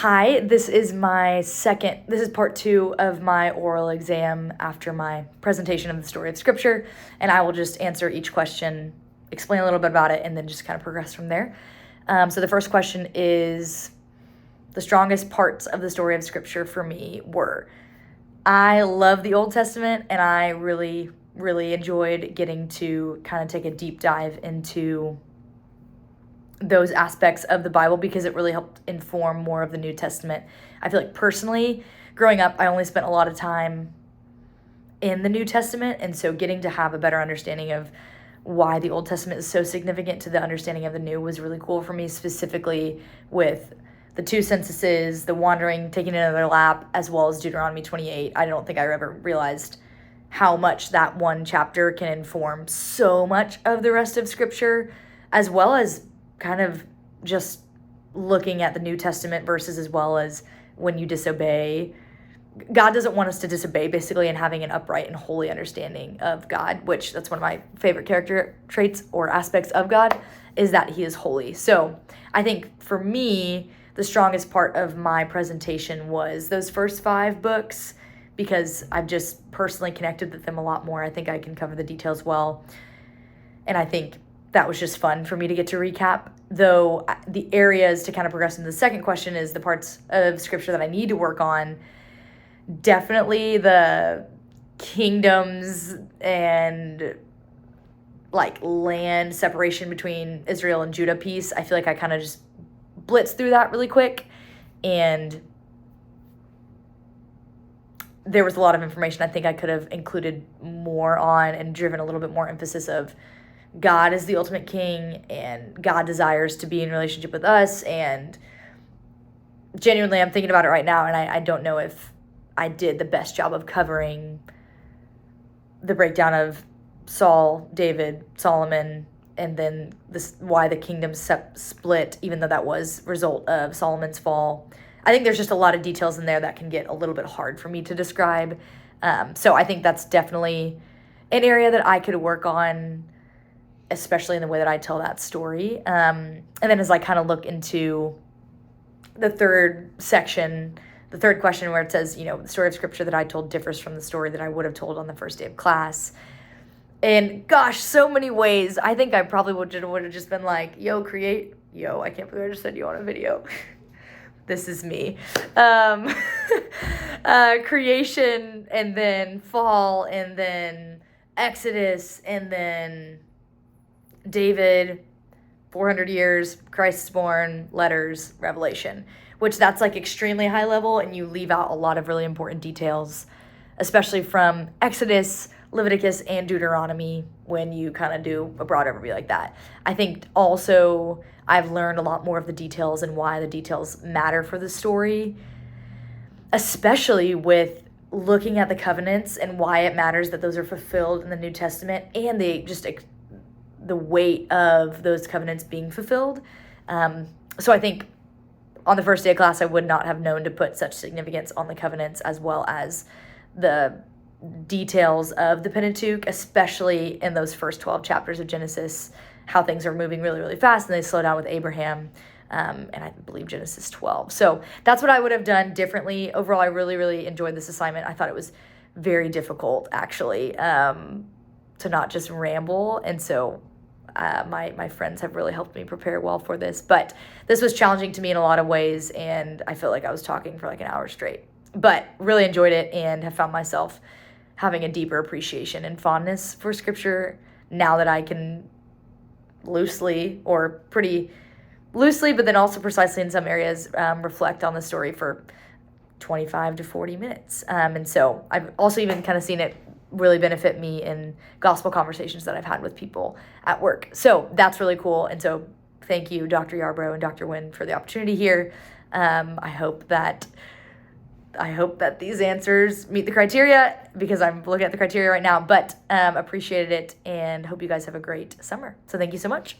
Hi, this is part 2 of my oral exam after my presentation of the story of Scripture, and I will just answer each question, explain a little bit about it, and then just kind of progress from there. So the first question is, the strongest parts of the story of Scripture for me were, I love the Old Testament, and I really, really enjoyed getting to kind of take a deep dive into those aspects of the Bible because it really helped inform more of the New Testament. I feel like personally, growing up, I only spent a lot of time in the New Testament, and so getting to have a better understanding of why the Old Testament is so significant to the understanding of the New was really cool for me, specifically with the 2 censuses, the wandering, taking another lap, as well as Deuteronomy 28. I don't think I ever realized how much that one chapter can inform so much of the rest of Scripture, as well as kind of just looking at the New Testament verses as well as when you disobey. God doesn't want us to disobey, basically, and having an upright and holy understanding of God, which that's one of my favorite character traits or aspects of God, is that he is holy. So I think for me, the strongest part of my presentation was those first 5 books because I've just personally connected with them a lot more. I think I can cover the details well. And I think that was just fun for me to get to recap. Though the areas to kind of progress into the second question is the parts of Scripture that I need to work on. Definitely the kingdoms and like land separation between Israel and Judah piece. I feel like I kind of just blitzed through that really quick, and there was a lot of information I think I could have included more on and driven a little bit more emphasis of God is the ultimate king, and God desires to be in relationship with us. And genuinely, I'm thinking about it right now, and I don't know if I did the best job of covering the breakdown of Saul, David, Solomon, and then why the kingdom split, even though that was result of Solomon's fall. I think there's just a lot of details in there that can get a little bit hard for me to describe. So I think that's definitely an area that I could work on, especially in the way that I tell that story. And then as I kind of look into the third section, the third question where it says, the story of Scripture that I told differs from the story that I would have told on the first day of class. And gosh, so many ways. I think I probably would have just been like, I can't believe I just said yo on a video. This is me. Creation, and then fall, and then Exodus, and then David, 400 years, Christ's born, letters, Revelation, which that's like extremely high level, and you leave out a lot of really important details, especially from Exodus, Leviticus, and Deuteronomy when you kind of do a broad overview like that. I think also I've learned a lot more of the details and why the details matter for the story, especially with looking at the covenants and why it matters that those are fulfilled in the New Testament, and the weight of those covenants being fulfilled. So I think on the first day of class, I would not have known to put such significance on the covenants as well as the details of the Pentateuch, especially in those first 12 chapters of Genesis, how things are moving really, really fast, and they slow down with Abraham, and I believe Genesis 12. So that's what I would have done differently. Overall, I really, really enjoyed this assignment. I thought it was very difficult, actually, to not just ramble, and so my friends have really helped me prepare well for this. But this was challenging to me in a lot of ways, and I felt like I was talking for like an hour straight. But really enjoyed it and have found myself having a deeper appreciation and fondness for Scripture now that I can loosely, or pretty loosely, but then also precisely in some areas, reflect on the story for 25 to 40 minutes. And so I've also even kind of seen it really benefit me in gospel conversations that I've had with people at work. So that's really cool. And so thank you, Dr. Yarbrough and Dr. Wynn, for the opportunity here. I hope that these answers meet the criteria, because I'm looking at the criteria right now, but appreciated it and hope you guys have a great summer. So thank you so much.